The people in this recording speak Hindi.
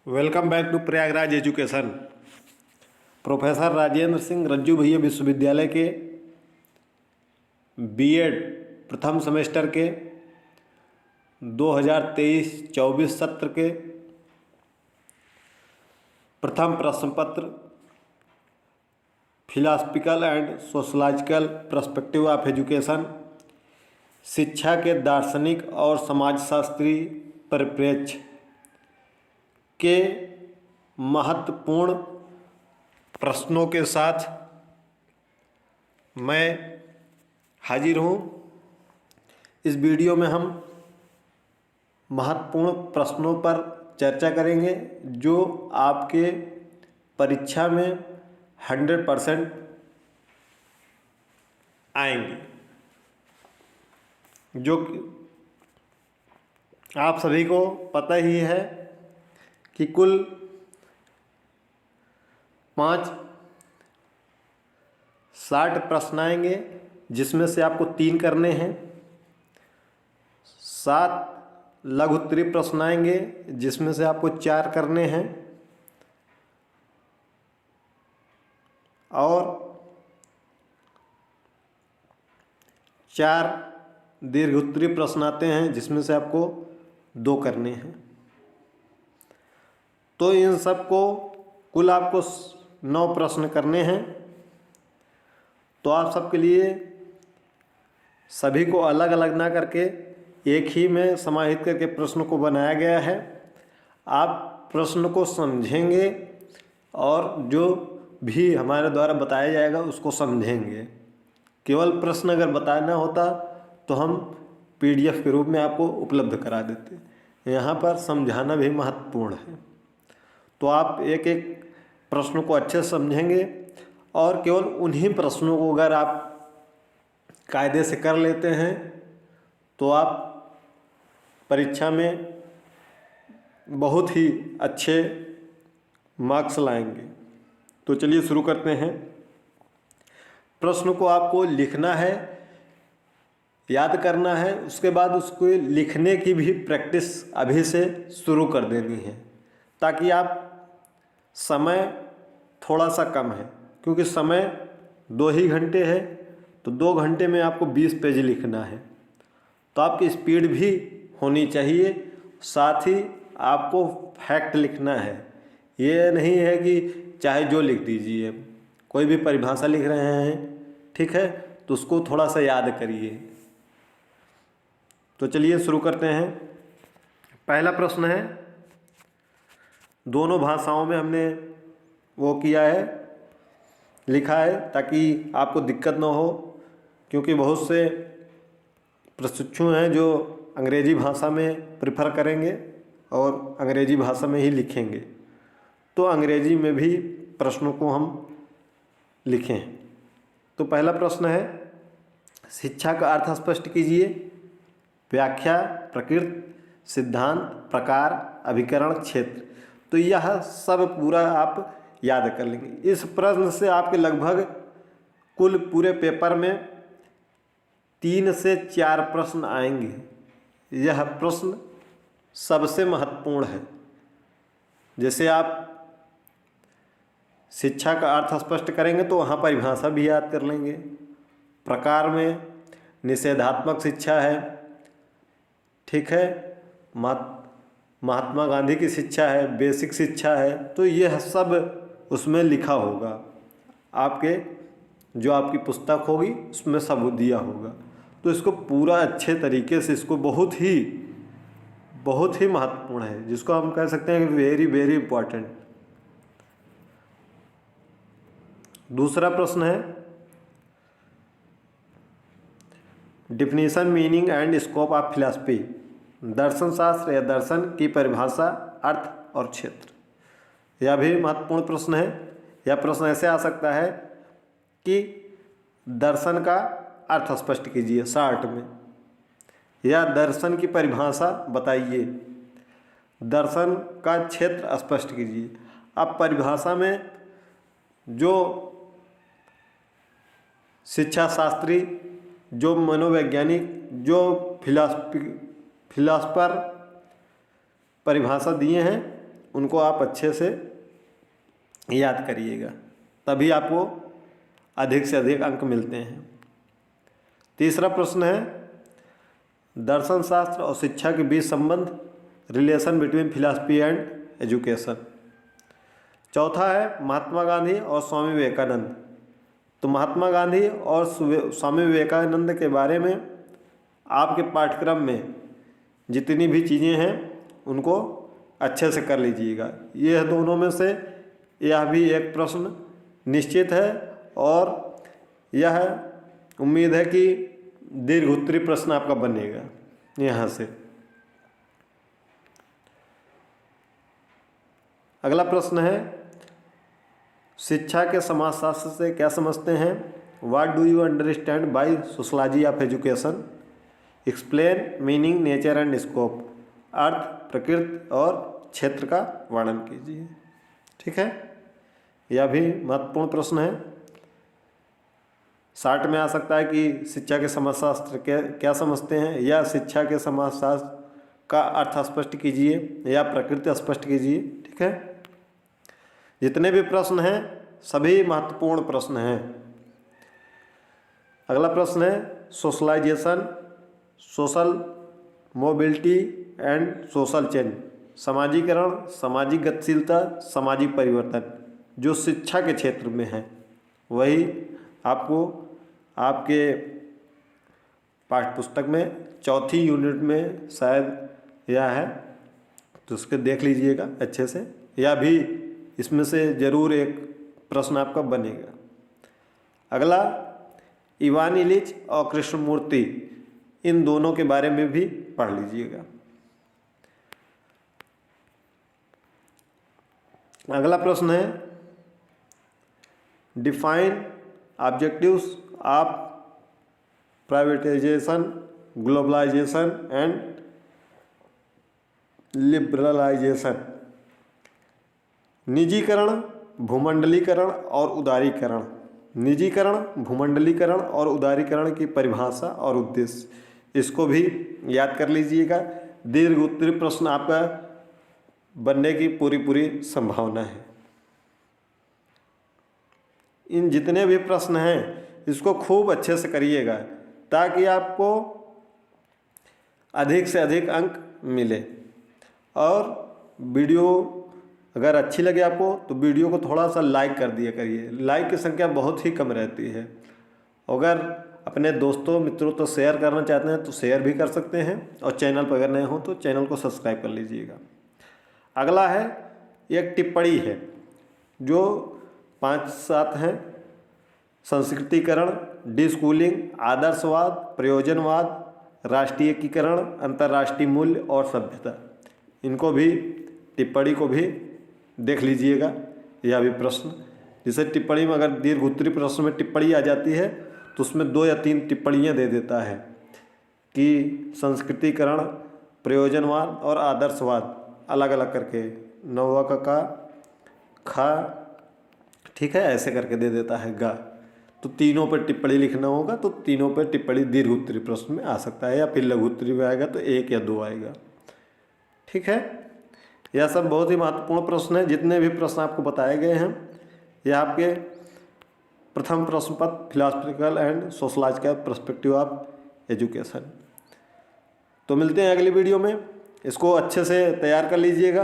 Welcome back to Prayagraj education. Professor Rajendra Singh Rajju Bhaiya विश्वविद्यालय के बीएड प्रथम सेमेस्टर के 2023-24 सत्र के प्रथम प्रश्न पत्र philosophical and sociological perspective of education, शिक्षा के दार्शनिक और समाजशास्त्री परिप्रेक्ष्य के महत्वपूर्ण प्रश्नों के साथ मैं हाजिर हूँ। इस वीडियो में हम महत्वपूर्ण प्रश्नों पर चर्चा करेंगे जो आपके परीक्षा में 100% आएंगे, जो आप सभी को पता ही है कि कुल 60 प्रश्न आएंगे, जिसमें से आपको 3 करने हैं। 7 लघु उत्तरीय प्रश्न आएंगे, जिसमें से आपको 4 करने हैं, और 4 दीर्घ उत्तरीय प्रश्न आते हैं, जिसमें से आपको 2 करने हैं। तो इन सब को कुल आपको 9 प्रश्न करने हैं। तो आप सबके लिए सभी को अलग अलग ना करके एक ही में समाहित करके प्रश्न को बनाया गया है। आप प्रश्न को समझेंगे और जो भी हमारे द्वारा बताया जाएगा उसको समझेंगे। केवल प्रश्न अगर बताना होता तो हम PDF के रूप में आपको उपलब्ध करा देते। यहाँ पर समझाना भी महत्वपूर्ण है। तो आप एक एक प्रश्नों को अच्छे से समझेंगे और केवल उन्हीं प्रश्नों को अगर आप कायदे से कर लेते हैं तो आप परीक्षा में बहुत ही अच्छे मार्क्स लाएंगे। तो चलिए शुरू करते हैं। प्रश्न को आपको लिखना है, याद करना है, उसके बाद उसको लिखने की भी प्रैक्टिस अभी से शुरू कर देनी है, ताकि आप समय थोड़ा सा कम है, क्योंकि समय 2 ही घंटे है, तो 2 घंटे में आपको 20 पेज लिखना है। तो आपकी स्पीड भी होनी चाहिए, साथ ही आपको फैक्ट लिखना है। ये नहीं है कि चाहे जो लिख दीजिए। कोई भी परिभाषा लिख रहे हैं, ठीक है, तो उसको थोड़ा सा याद करिए। तो चलिए शुरू करते हैं। पहला प्रश्न है, दोनों भाषाओं में हमने वो किया है, लिखा है, ताकि आपको दिक्कत ना हो, क्योंकि बहुत से प्रशिक्षु हैं जो अंग्रेजी भाषा में प्रेफर करेंगे और अंग्रेजी भाषा में ही लिखेंगे। तो अंग्रेजी में भी प्रश्नों को हम लिखें। तो पहला प्रश्न है, शिक्षा का अर्थ स्पष्ट कीजिए। व्याख्या, प्रकृति, सिद्धांत, प्रकार, अभिकरण, क्षेत्र। तो यह सब पूरा आप याद कर लेंगे। इस प्रश्न से आपके लगभग कुल पूरे पेपर में 3 से 4 प्रश्न आएंगे। यह प्रश्न सबसे महत्वपूर्ण है। जैसे आप शिक्षा का अर्थ स्पष्ट करेंगे तो वहाँ परिभाषा भी याद कर लेंगे। प्रकार में निषेधात्मक शिक्षा है, ठीक है, महात्मा गांधी की शिक्षा है, बेसिक शिक्षा है। तो यह सब उसमें लिखा होगा। आपके जो आपकी पुस्तक होगी उसमें सब दिया होगा। तो इसको पूरा अच्छे तरीके से, इसको बहुत ही महत्वपूर्ण है, जिसको हम कह सकते हैं कि वेरी वेरी इंपॉर्टेंट। दूसरा प्रश्न है, definition, meaning and scope of philosophy. दर्शन शास्त्र या दर्शन की परिभाषा, अर्थ और क्षेत्र। यह भी महत्वपूर्ण प्रश्न है। यह प्रश्न ऐसे आ सकता है कि दर्शन का अर्थ स्पष्ट कीजिए शॉर्ट में, या दर्शन की परिभाषा बताइए, दर्शन का क्षेत्र स्पष्ट कीजिए। अब परिभाषा में जो शिक्षा शास्त्री, जो मनोवैज्ञानिक, जो फिलॉसफर परिभाषा दिए हैं उनको आप अच्छे से याद करिएगा, तभी आपको अधिक से अधिक अंक मिलते हैं। तीसरा प्रश्न है, दर्शन शास्त्र और शिक्षा के बीच संबंध, relation between philosophy and education. चौथा है, महात्मा गांधी और स्वामी विवेकानंद। तो महात्मा गांधी और स्वामी विवेकानंद के बारे में आपके पाठ्यक्रम में जितनी भी चीज़ें हैं उनको अच्छे से कर लीजिएगा। यह दोनों में से यह भी एक प्रश्न निश्चित है और यह उम्मीद है कि दीर्घ उत्तरीय प्रश्न आपका बनेगा यहाँ से। अगला प्रश्न है, शिक्षा के समाजशास्त्र से क्या समझते हैं? What do you understand by sociology of education? Explain meaning, nature and scope. अर्थ, प्रकृति और क्षेत्र का वर्णन कीजिए। ठीक है, यह भी महत्वपूर्ण प्रश्न है। शार्ट में आ सकता है कि शिक्षा के समाजशास्त्र के क्या समझते हैं, या शिक्षा के समाजशास्त्र का अर्थ स्पष्ट कीजिए, या प्रकृति स्पष्ट कीजिए। ठीक है, जितने भी प्रश्न हैं सभी महत्वपूर्ण प्रश्न हैं। अगला प्रश्न है, socialization, social mobility and social change. समाजीकरण, सामाजिक गतिशीलता, सामाजिक परिवर्तन जो शिक्षा के क्षेत्र में है, वही आपको आपके पाठ्य पुस्तक में चौथी यूनिट में शायद यह है, तो उसके देख लीजिएगा अच्छे से, या भी इसमें से ज़रूर एक प्रश्न आपका बनेगा। अगला, इवान इलिच और कृष्णमूर्ति, इन दोनों के बारे में भी पढ़ लीजिएगा। अगला प्रश्न है, define objectives of privatization, globalization and liberalization. निजीकरण, भूमंडलीकरण और उदारीकरण। निजीकरण, भूमंडलीकरण और उदारीकरण की परिभाषा और उद्देश्य, इसको भी याद कर लीजिएगा। दीर्घ उत्तरीय प्रश्न आपका बनने की पूरी संभावना है। इन जितने भी प्रश्न हैं इसको खूब अच्छे से करिएगा ताकि आपको अधिक से अधिक अंक मिले। और वीडियो अगर अच्छी लगे आपको तो वीडियो को थोड़ा सा लाइक कर दिया करिए। लाइक की संख्या बहुत ही कम रहती है। अगर अपने दोस्तों मित्रों तो शेयर करना चाहते हैं तो शेयर भी कर सकते हैं, और चैनल पर अगर नए हो तो चैनल को सब्सक्राइब कर लीजिएगा। अगला है, एक टिप्पणी है जो 5-7 हैं। संस्कृतिकरण, डिस्कूलिंग, आदर्शवाद, प्रयोजनवाद, राष्ट्रीयकरण, अंतर्राष्ट्रीय मूल्य और सभ्यता। इनको भी, टिप्पणी को भी देख लीजिएगा। यह भी प्रश्न, जैसे टिप्पणी में अगर दीर्घ उत्तरीय प्रश्न में टिप्पणी आ जाती है तो उसमें 2 या 3 टिप्पणियाँ दे देता है कि संस्कृतिकरण, प्रयोजनवाद और आदर्शवाद अलग अलग करके, 9वां का खा, ठीक है, ऐसे करके दे देता है गा। तो तीनों पर टिप्पणी लिखना होगा, तो तीनों पर टिप्पणी दीर्घ उत्तरीय प्रश्न में आ सकता है, या फिर लघु उत्तरीय में आएगा तो 1 या 2 आएगा। ठीक है, यह सब बहुत ही महत्वपूर्ण प्रश्न है। जितने भी प्रश्न आपको बताए गए हैं यह आपके प्रथम प्रश्न पत्र philosophical and sociological perspective of education. तो मिलते हैं अगली वीडियो में, इसको अच्छे से तैयार कर लीजिएगा।